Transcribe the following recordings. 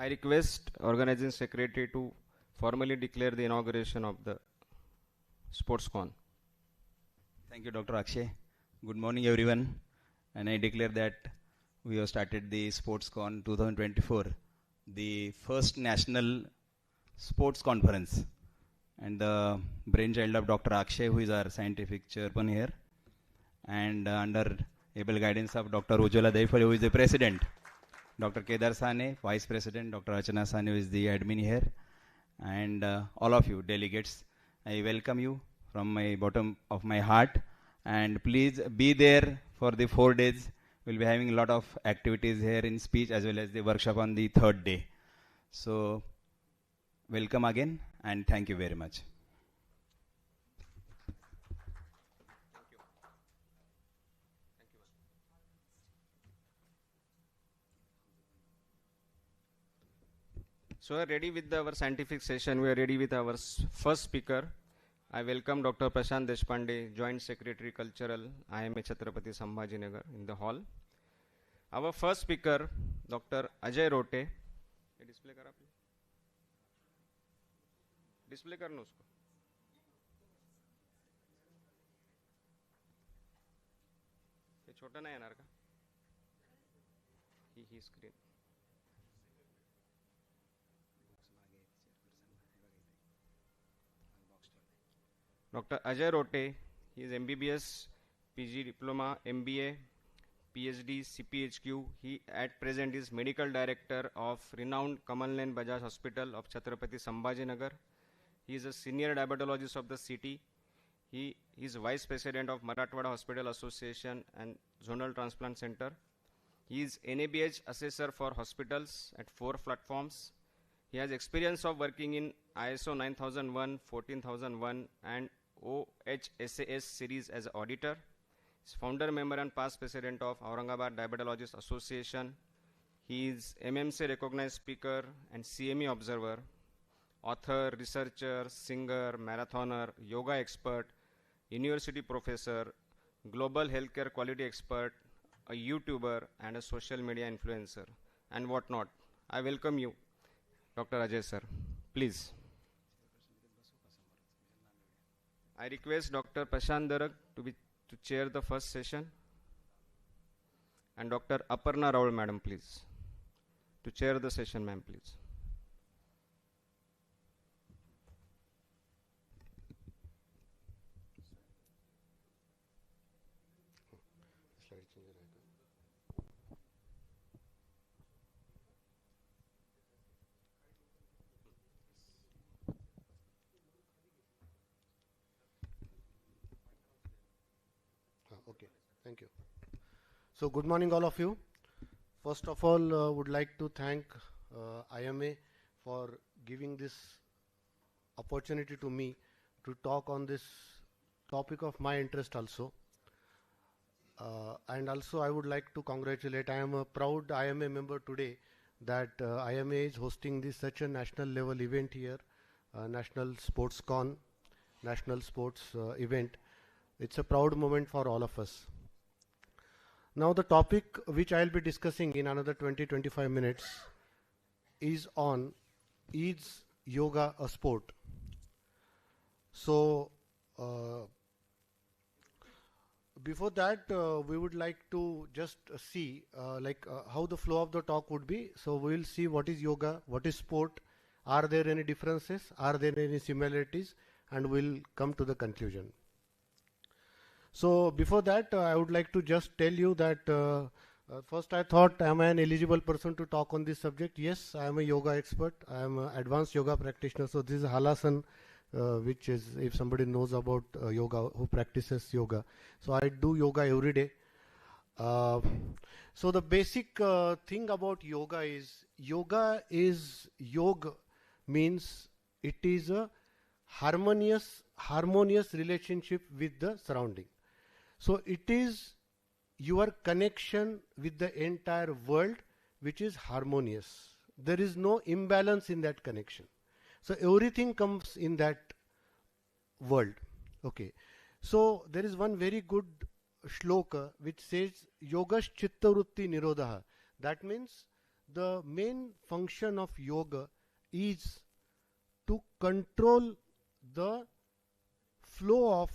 I request organizing secretary to formally declare the inauguration of the SportsCon. Thank you, Dr. Akshay. Good morning, everyone. And I declare that we have started the SportsCon 2024, the first national sports conference. And the brainchild of Dr. Akshay, who is our scientific chairman here. And under able guidance of Dr. Ujjwala Daifale, who is the president. Dr. Kedar Sane, vice president. Dr. Archana Sane, who is the admin here. And all of you delegates, I welcome you from my bottom of my heart, and please be there for the 4 days. We'll be having a lot of activities here in speech as well as the workshop on the third day. So welcome again and thank you very much. So we are ready with our scientific session. We are ready with our first speaker. I welcome Dr. Prashant Deshpande, Joint Secretary Cultural, IMA Chhatrapati Sambhajinagar in the hall. Our first speaker, Dr. Ajay Rote. Display करा please. Display करना उसको. ये छोटा ना येणार का? ही screen. Dr. Ajay Rote, he is MBBS, PG Diploma, MBA, PhD, CPHQ. He at present is Medical Director of renowned Kamalnain Bajaj Hospital of Chhatrapati Sambhajinagar. He is a Senior Diabetologist of the city. He is Vice President of Marathwada Hospital Association and Zonal Transplant Center. He is NABH Assessor for Hospitals at 4 platforms. He has experience of working in ISO 9001, 14001 and OHSAS series as auditor. He is founder member and past president of Aurangabad Diabetologists Association. He is MMC recognized speaker and CME observer, author, researcher, singer, marathoner, yoga expert, university professor, global healthcare quality expert, a YouTuber and a social media influencer and whatnot. I welcome you, Dr. Ajay sir. Please. I request Dr. Prashant Darag to chair the first session and Dr. Aparna Raul madam please to chair the session ma'am please. Okay, thank you. So good morning all of you. First of all, would like to thank IMA for giving this opportunity to me to talk on this topic of my interest also. And also I would like to congratulate, I am a proud IMA member today that IMA is hosting this such a national level event here, National Sports Con, National Sports event. It's a proud moment for all of us. Now the topic which I'll be discussing in another 20-25 minutes is on, is yoga a sport? So before that we would like to just see how the flow of the talk would be. So we will see what is yoga, what is sport, are there any differences, are there any similarities, and we'll come to the conclusion. So before that, I would like to just tell you that first I thought, am I an eligible person to talk on this subject? Yes, I am a yoga expert. I am an advanced yoga practitioner. So this is halasan, which is, if somebody knows about yoga, who practices yoga. So I do yoga every day. So the basic thing about yoga is yoga means it is a harmonious relationship with the surrounding. So it is your connection with the entire world which is harmonious. There is no imbalance in that connection. So everything comes in that world. Okay. So there is one very good shloka which says yogash chitta vritti nirodha. That means the main function of yoga is to control the flow of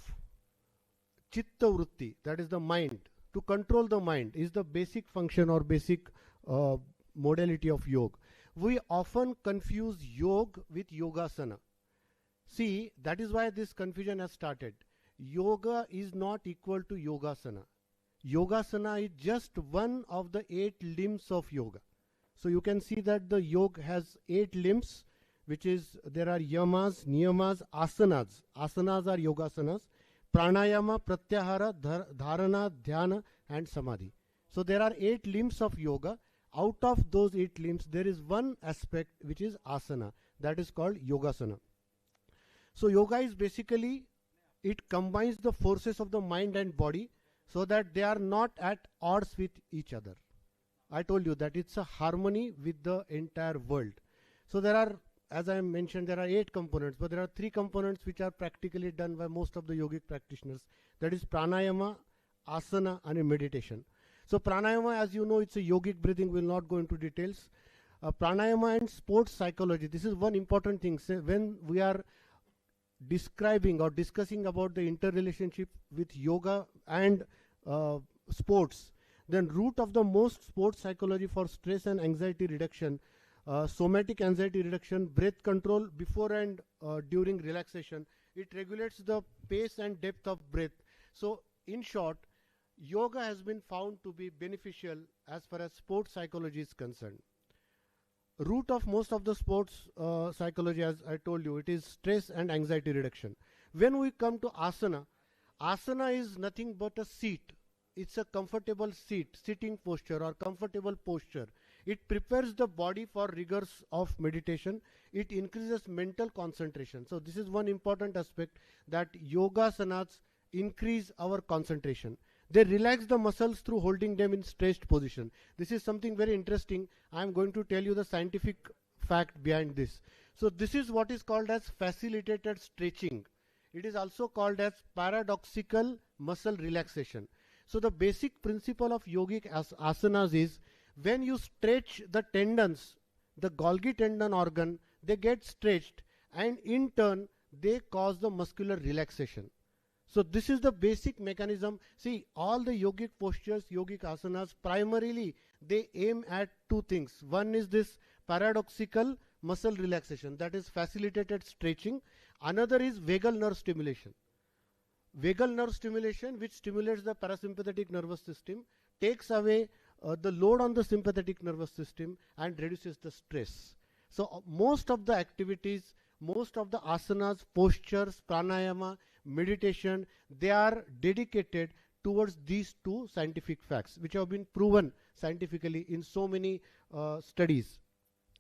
chitta vritti, that is the mind. To control the mind is the basic function or basic modality of yoga. We often confuse yoga with yogasana. See, that is why this confusion has started. Yoga is not equal to yogasana. Yogasana is just one of the 8 limbs of yoga. So you can see that the yoga has 8 limbs, which is, there are yamas, niyamas, asanas. Asanas are yogasanas. Pranayama, pratyahara, dharana, dhyana and samadhi. So there are 8 limbs of yoga. Out of those 8 limbs, there is one aspect which is asana. That is called yogasana. So yoga is basically, it combines the forces of the mind and body so that they are not at odds with each other. I told you that it's a harmony with the entire world. So there are, as I mentioned, there are 8 components, but there are 3 components which are practically done by most of the yogic practitioners. That is pranayama, asana and meditation. So pranayama, as you know, it's a yogic breathing. We'll not go into details. Pranayama and sports psychology. This is one important thing. So when we are describing or discussing about the interrelationship with yoga and sports, then root of the most sports psychology for stress and anxiety reduction, somatic anxiety reduction, breath control before and during relaxation. It regulates the pace and depth of breath. So in short, yoga has been found to be beneficial as far as sports psychology is concerned. Root of most of the sports psychology, as I told you, it is stress and anxiety reduction. When we come to asana, asana is nothing but a seat. It's a comfortable seat, sitting posture or comfortable posture. It prepares the body for rigors of meditation. It increases mental concentration. So this is one important aspect, that yogasanas increase our concentration. They relax the muscles through holding them in stretched position. This is something very interesting. I am going to tell you the scientific fact behind this. So this is what is called as facilitated stretching. It is also called as paradoxical muscle relaxation. So the basic principle of yogic asanas is, when you stretch the tendons, the Golgi tendon organ, they get stretched and in turn they cause the muscular relaxation. So this is the basic mechanism. See, all the yogic postures, yogic asanas, primarily they aim at 2 things. One is this paradoxical muscle relaxation, that is facilitated stretching. Another is vagal nerve stimulation. Vagal nerve stimulation, which stimulates the parasympathetic nervous system, takes away the load on the sympathetic nervous system and reduces the stress. So most of the activities, most of the asanas, postures, pranayama, meditation, they are dedicated towards these 2 scientific facts, which have been proven scientifically in so many studies.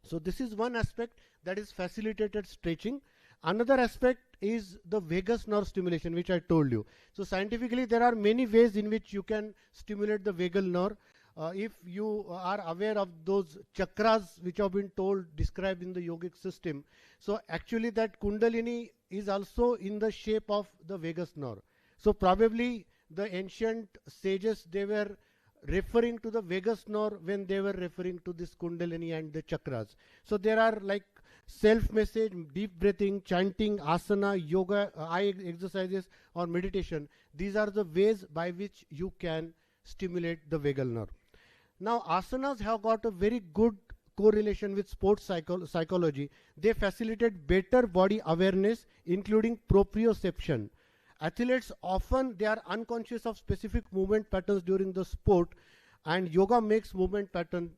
So this is one aspect, that is facilitated stretching. Another aspect is the vagus nerve stimulation, which I told you. So scientifically there are many ways in which you can stimulate the vagal nerve. If you are aware of those chakras which have been described in the yogic system, so actually that kundalini is also in the shape of the vagus nerve. So probably the ancient sages, they were referring to the vagus nerve when they were referring to this kundalini and the chakras. So there are like self-message, deep breathing, chanting, asana, yoga, eye exercises or meditation. These are the ways by which you can stimulate the vagal nerve. Now asanas have got a very good correlation with sports psychology. They facilitate better body awareness, including proprioception. Athletes often, they are unconscious of specific movement patterns during the sport, and yoga makes movement pattern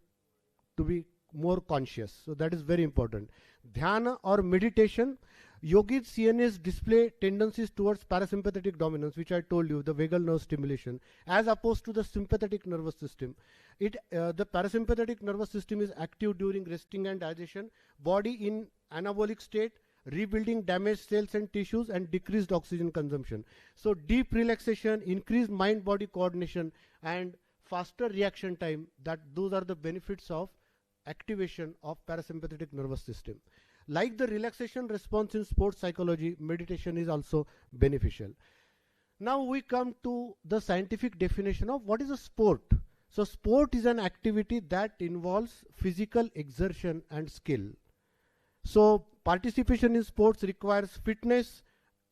to be more conscious. So that is very important. Dhyana or meditation, yogis CNS display tendencies towards parasympathetic dominance, which I told you, the vagal nerve stimulation, as opposed to the sympathetic nervous system. The parasympathetic nervous system is active during resting and digestion, body in anabolic state, rebuilding damaged cells and tissues, and decreased oxygen consumption. So deep relaxation, increased mind-body coordination, and faster reaction time, those are the benefits of activation of parasympathetic nervous system. Like the relaxation response in sports psychology, meditation is also beneficial. Now we come to the scientific definition of what is a sport. So sport is an activity that involves physical exertion and skill. So participation in sports requires fitness,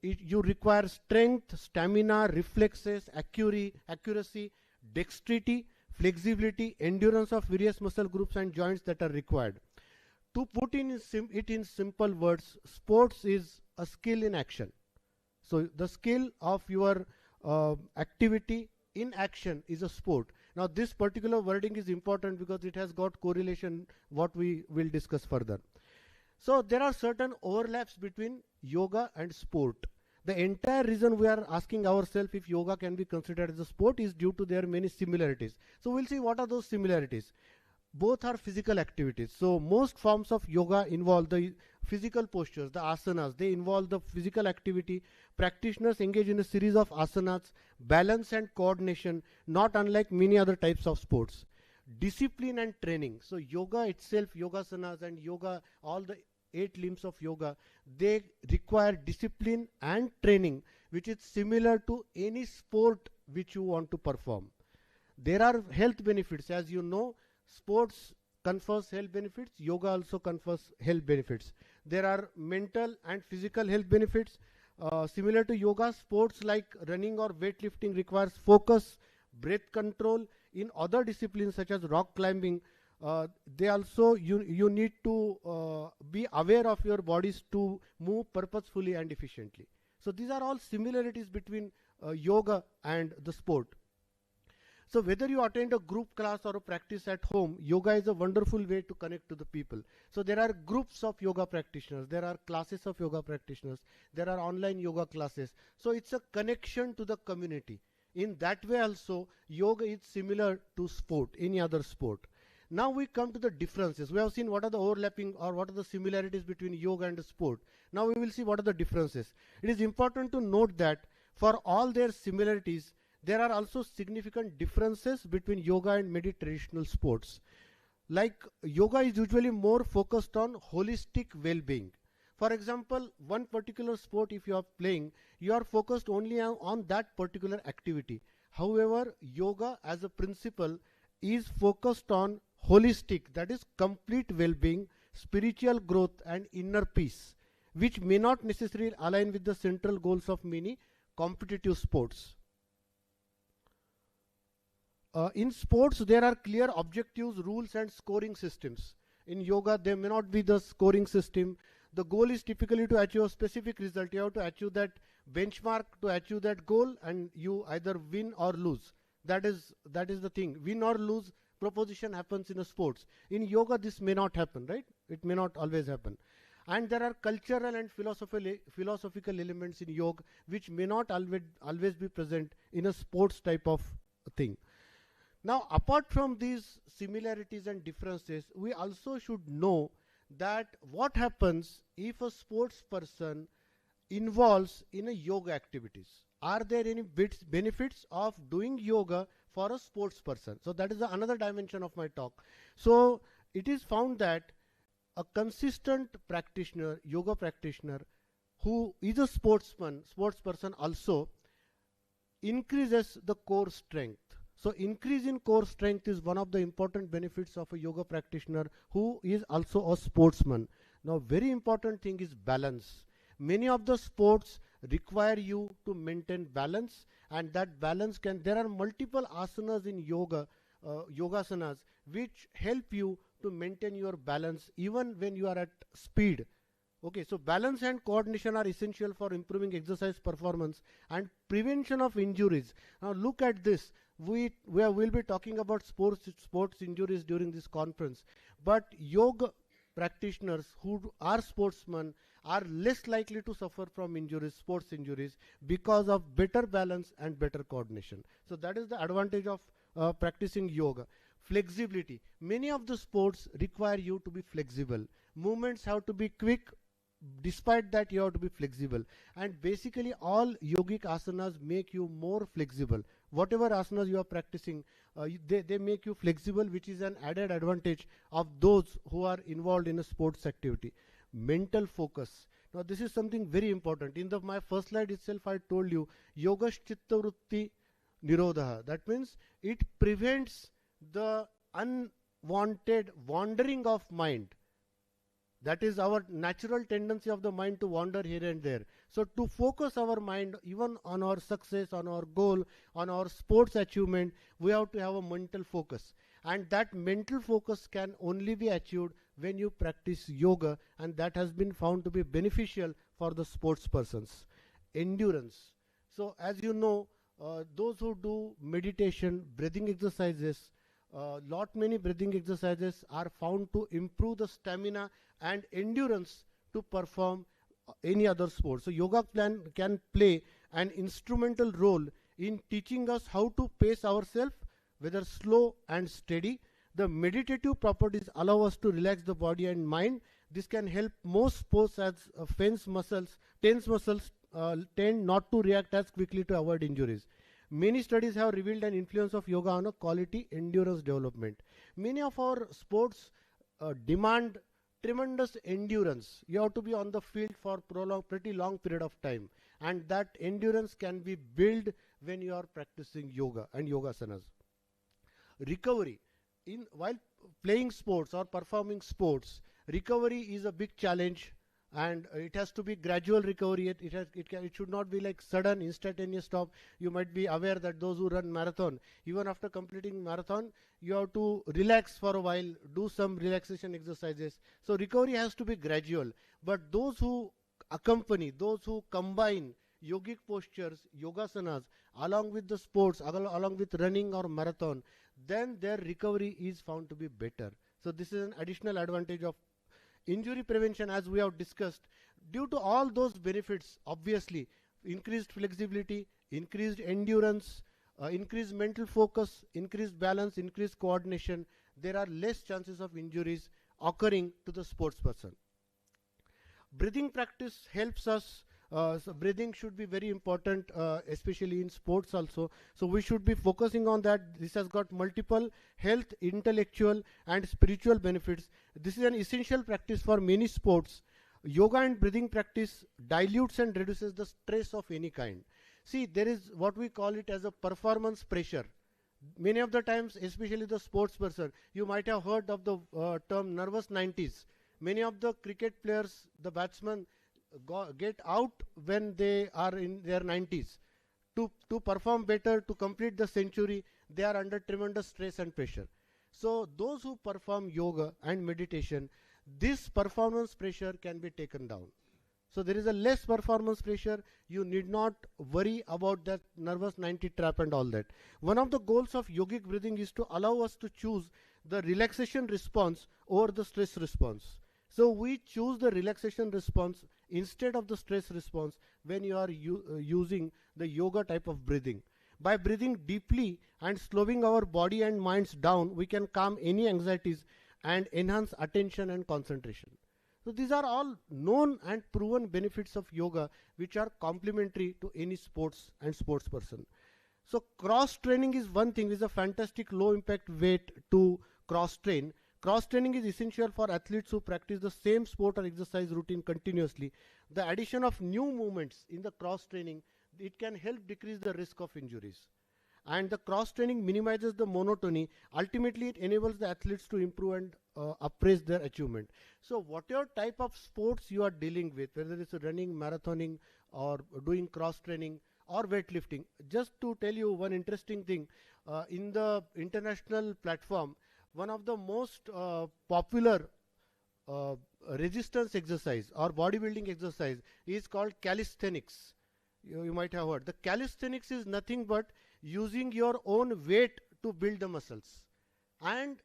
you require strength, stamina, reflexes, accuracy, dexterity, flexibility, endurance of various muscle groups and joints that are required. To put it in simple words, sports is a skill in action. So the skill of your activity in action is a sport. Now this particular wording is important because it has got correlation what we will discuss further. So there are certain overlaps between yoga and sport. The entire reason we are asking ourselves if yoga can be considered as a sport is due to their many similarities. So we'll see what are those similarities. Both are physical activities. So most forms of yoga involve the physical postures, the asanas. They involve the physical activity. Practitioners engage in a series of asanas, balance and coordination, not unlike many other types of sports. Discipline and training. So yoga itself, yogasanas and yoga, all the 8 limbs of yoga, they require discipline and training, which is similar to any sport which you want to perform. There are health benefits. As you know, sports confers health benefits, yoga also confers health benefits. There are mental and physical health benefits. Similar to yoga, sports like running or weightlifting requires focus, breath control. In other disciplines such as rock climbing, they also you need to be aware of your bodies to move purposefully and efficiently. So these are all similarities between yoga and the sport. So whether you attend a group class or a practice at home, yoga is a wonderful way to connect to the people. So there are groups of yoga practitioners, there are classes of yoga practitioners, there are online yoga classes. So it's a connection to the community. In that way also, yoga is similar to sport, any other sport. Now we come to the differences. We have seen what are the overlapping or what are the similarities between yoga and sport. Now we will see what are the differences. It is important to note that for all their similarities, there are also significant differences between yoga and many traditional sports. Like yoga is usually more focused on holistic well-being. For example, one particular sport if you are playing, you are focused only on that particular activity. However, yoga as a principle is focused on holistic, that is complete well-being, spiritual growth and inner peace, which may not necessarily align with the central goals of many competitive sports. In sports, there are clear objectives, rules and scoring systems. In yoga, there may not be the scoring system. The goal is typically to achieve a specific result. You have to achieve that benchmark to achieve that goal, and you either win or lose. That is the thing. Win or lose proposition happens in a sports. In yoga, this may not happen, right? It may not always happen. And there are cultural and philosophical elements in yoga which may not always be present in a sports type of thing. Now, apart from these similarities and differences, we also should know that what happens if a sports person involves in a yoga activities. Are there any benefits of doing yoga for a sports person? So that is another dimension of my talk. So it is found that a consistent practitioner, yoga practitioner, who is a sports person also increases the core strength. So increase in core strength is one of the important benefits of a yoga practitioner who is also a sportsman. Now very important thing is balance. Many of the sports require you to maintain balance, and that balance there are multiple asanas in yoga, yogasanas, which help you to maintain your balance even when you are at speed. Okay, so balance and coordination are essential for improving exercise performance and prevention of injuries. Now look at this. We will be talking about sports injuries during this conference, but yoga practitioners who are sportsmen are less likely to suffer from injuries, sports injuries, because of better balance and better coordination. So that is the advantage of practicing yoga. Flexibility. Many of the sports require you to be flexible. Movements have to be quick. Despite that, you have to be flexible, and basically all yogic asanas make you more flexible. Whatever asanas you are practicing, they make you flexible, which is an added advantage of those who are involved in a sports activity. Mental focus. Now this is something very important. In my first slide itself, I told you yoga chitta vritti nirodha. That means it prevents the unwanted wandering of mind. That is our natural tendency of the mind to wander here and there. So to focus our mind even on our success, on our goal, on our sports achievement, we have to have a mental focus. And that mental focus can only be achieved when you practice yoga, and that has been found to be beneficial for the sports persons. Endurance. So as you know, those who do meditation, breathing exercises, many breathing exercises are found to improve the stamina and endurance to perform any other sport. So yoga can play an instrumental role in teaching us how to pace ourselves, whether slow and steady. The meditative properties allow us to relax the body and mind. This can help most sports as tense muscles tend not to react as quickly to avoid injuries. Many studies have revealed an influence of yoga on a quality endurance development. Many of our sports demand tremendous endurance. You have to be on the field for pretty long period of time, and that endurance can be built when you are practicing yoga and yogasanas. Recovery. While playing sports or performing sports, recovery is a big challenge, and it has to be gradual recovery. It should not be like sudden instantaneous stop. You might be aware that those who run marathon, even after completing marathon, you have to relax for a while, do some relaxation exercises. So recovery has to be gradual. But those who combine yogic postures, yogasanas, along with the sports, along with running or marathon, then their recovery is found to be better. So this is an additional advantage of injury prevention, as we have discussed. Due to all those benefits, obviously, increased flexibility, increased endurance, increased mental focus, increased balance, increased coordination, there are less chances of injuries occurring to the sports person. Breathing practice helps us. So breathing should be very important, especially in sports also. So we should be focusing on that. This has got multiple health, intellectual and spiritual benefits. This is an essential practice for many sports. Yoga and breathing practice dilutes and reduces the stress of any kind. See, there is what we call it as a performance pressure. Many of the times, especially the sports person, you might have heard of the term nervous 90s. Many of the cricket players, the batsmen, get out when they are in their 90s. To perform better, to complete the century, they are under tremendous stress and pressure. So those who perform yoga and meditation, this performance pressure can be taken down. So there is a less performance pressure. You need not worry about that nervous 90 trap and all that. One of the goals of yogic breathing is to allow us to choose the relaxation response over the stress response. So we choose the relaxation response instead of the stress response when you are using the yoga type of breathing. By breathing deeply and slowing our body and minds down, we can calm any anxieties and enhance attention and concentration. So these are all known and proven benefits of yoga, which are complementary to any sports and sports person. So cross training is one thing, is a fantastic low impact way to cross train. Cross training is essential for athletes who practice the same sport or exercise routine continuously. The addition of new movements in the cross training, it can help decrease the risk of injuries. And the cross training minimizes the monotony. Ultimately, it enables the athletes to improve and appraise their achievement. So whatever type of sports you are dealing with, whether it's running, marathoning, or doing cross training or weightlifting, just to tell you one interesting thing, in the international platform, one of the most popular resistance exercise or bodybuilding exercise is called calisthenics. You might have heard. The calisthenics is nothing but using your own weight to build the muscles. And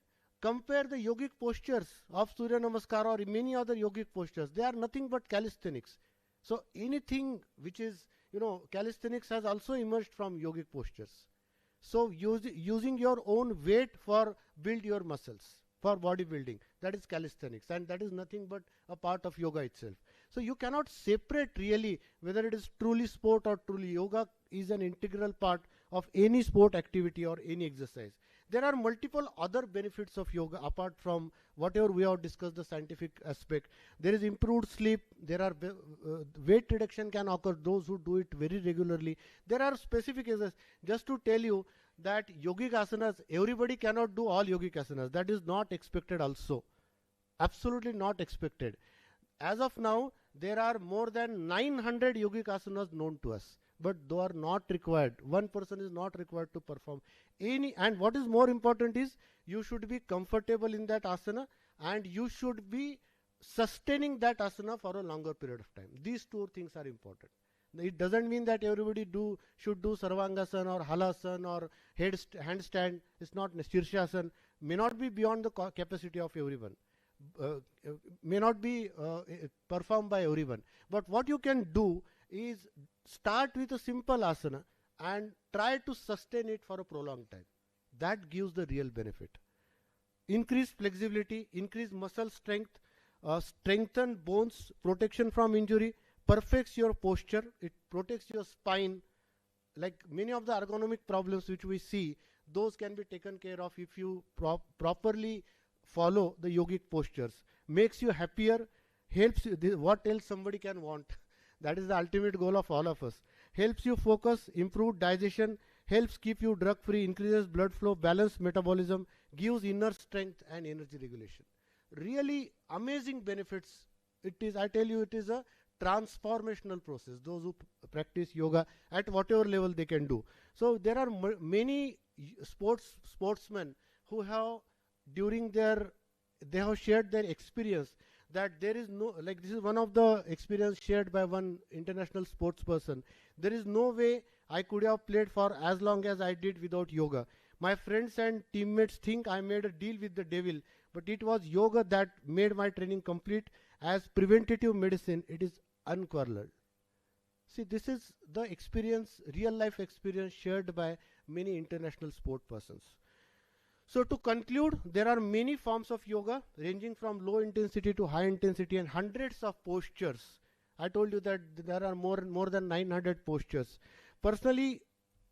compare the yogic postures of Surya Namaskar or many other yogic postures. They are nothing but calisthenics. So anything which is, calisthenics has also emerged from yogic postures. So using your own weight for build your muscles, for bodybuilding, that is calisthenics, and that is nothing but a part of yoga itself. So you cannot separate really whether it is truly sport or truly yoga is an integral part of any sport activity or any exercise. There are multiple other benefits of yoga apart from whatever we have discussed, the scientific aspect. There is improved sleep. There are weight reduction can occur, those who do it very regularly. There are specific exercises. Just to tell you, that yogic asanas, everybody cannot do all yogic asanas. That is not expected also. Absolutely not expected. As of now, there are more than 900 yogic asanas known to us, but they are not required. One person is not required to perform any. And what is more important is you should be comfortable in that asana, and you should be sustaining that asana for a longer period of time. These two things are important. It doesn't mean that everybody should do sarvangasana or halasana or handstand. It's not shirshasana. May not be beyond the capacity of everyone. May not be performed by everyone. But what you can do is start with a simple asana and try to sustain it for a prolonged time. That gives the real benefit. Increase flexibility, increase muscle strength, strengthen bones, protection from injury, perfects your posture, it protects your spine. Like many of the ergonomic problems which we see, those can be taken care of if you properly follow the yogic postures. Makes you happier, helps you, what else somebody can want? That is the ultimate goal of all of us. Helps you focus, improve digestion, helps keep you drug free, increases blood flow, balance metabolism, gives inner strength and energy regulation. Really amazing benefits. It is, I tell you, it is a transformational process. Those who practice yoga at whatever level they can do. So there are many sportsmen who have they have shared their experience that there is no, like this is one of the experience shared by one international sports person. There is no way I could have played for as long as I did without yoga. My friends and teammates think I made a deal with the devil, but it was yoga that made my training complete. As preventative medicine, it is unparalleled. See, this is the experience, real life experience shared by many international sport persons. So to conclude, there are many forms of yoga ranging from low intensity to high intensity and hundreds of postures. I told you that there are more than 900 postures. Personally,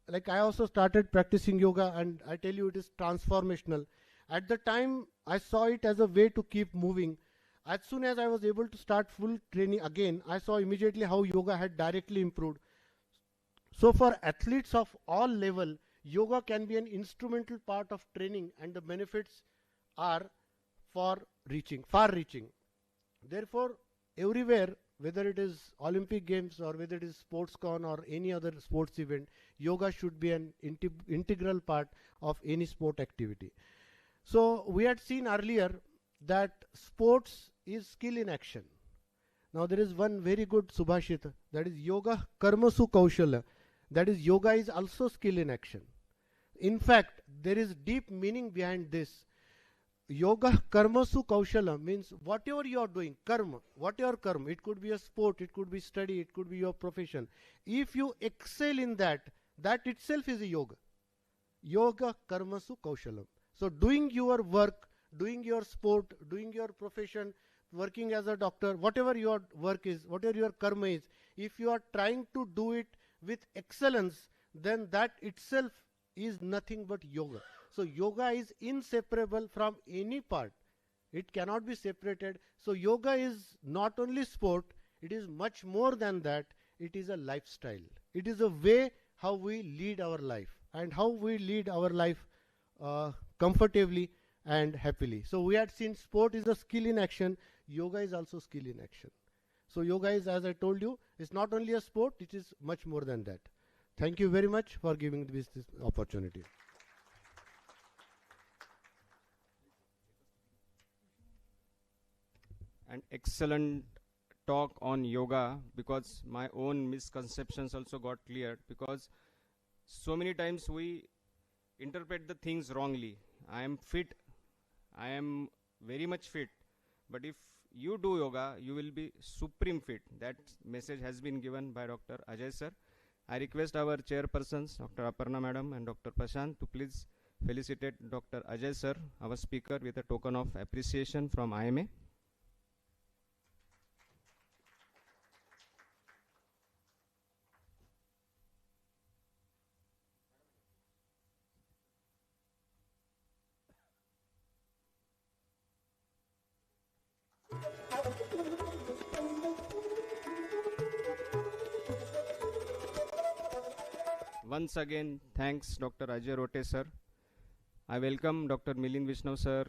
like I also started practicing yoga, and I tell you it is transformational. At the time, I saw it as a way to keep moving. As soon as I was able to start full training again, I saw immediately how yoga had directly improved. So for athletes of all level, yoga can be an instrumental part of training, and the benefits are far-reaching. Therefore, everywhere, whether it is Olympic Games or whether it is SportsCon or any other sports event, yoga should be an integral part of any sport activity. So we had seen earlier that sports is skill in action. Now there is one very good subhashita, that is yoga karmasu kaushala. That is, yoga is also skill in action. In fact, there is deep meaning behind this. Yoga karmasu kaushala means whatever you are doing, karma, whatever karma, it could be a sport, it could be study, it could be your profession. If you excel in that, that itself is a yoga. Yoga karmasu kaushalam. So doing your work, doing your sport, doing your profession, working as a doctor, whatever your work is, whatever your karma is, if you are trying to do it with excellence, then that itself is nothing but yoga. So yoga is inseparable from any part. It cannot be separated. So yoga is not only sport, it is much more than that. It is a lifestyle. It is a way how we lead our life, and how we lead our life comfortably and happily. So we had seen sport is a skill in action. Yoga is also skill in action. So yoga is, as I told you, it's not only a sport, it is much more than that. Thank you very much for giving this opportunity. An excellent talk on yoga, because my own misconceptions also got cleared, because so many times we interpret the things wrongly. I am fit, I am very much fit, but if you do yoga, you will be supreme fit. That message has been given by Dr. Ajay sir. I request our chairpersons, Dr. Aparna madam and Dr. Prashant, to please felicitate Dr. Ajay sir, our speaker, with a token of appreciation from IMA. once again, thanks Dr. Ajay Rote sir. I welcome Dr. Milind Vishnu sir,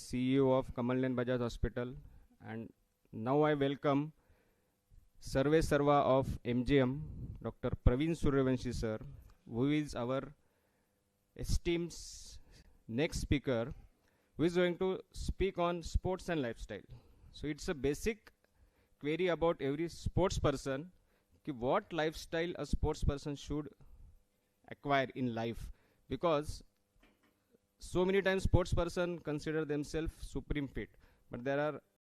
CEO of Kamalyan Bajaj Hospital, and now I welcome Survey Sarva of MGM, Dr. Praveen Suryavanshi sir, who is our esteemed next speaker, who is going to speak on sports and lifestyle. So it's a basic query about every sports person, what lifestyle a sports person should acquire in life, because so many times sports person consider themselves supreme fit, but there are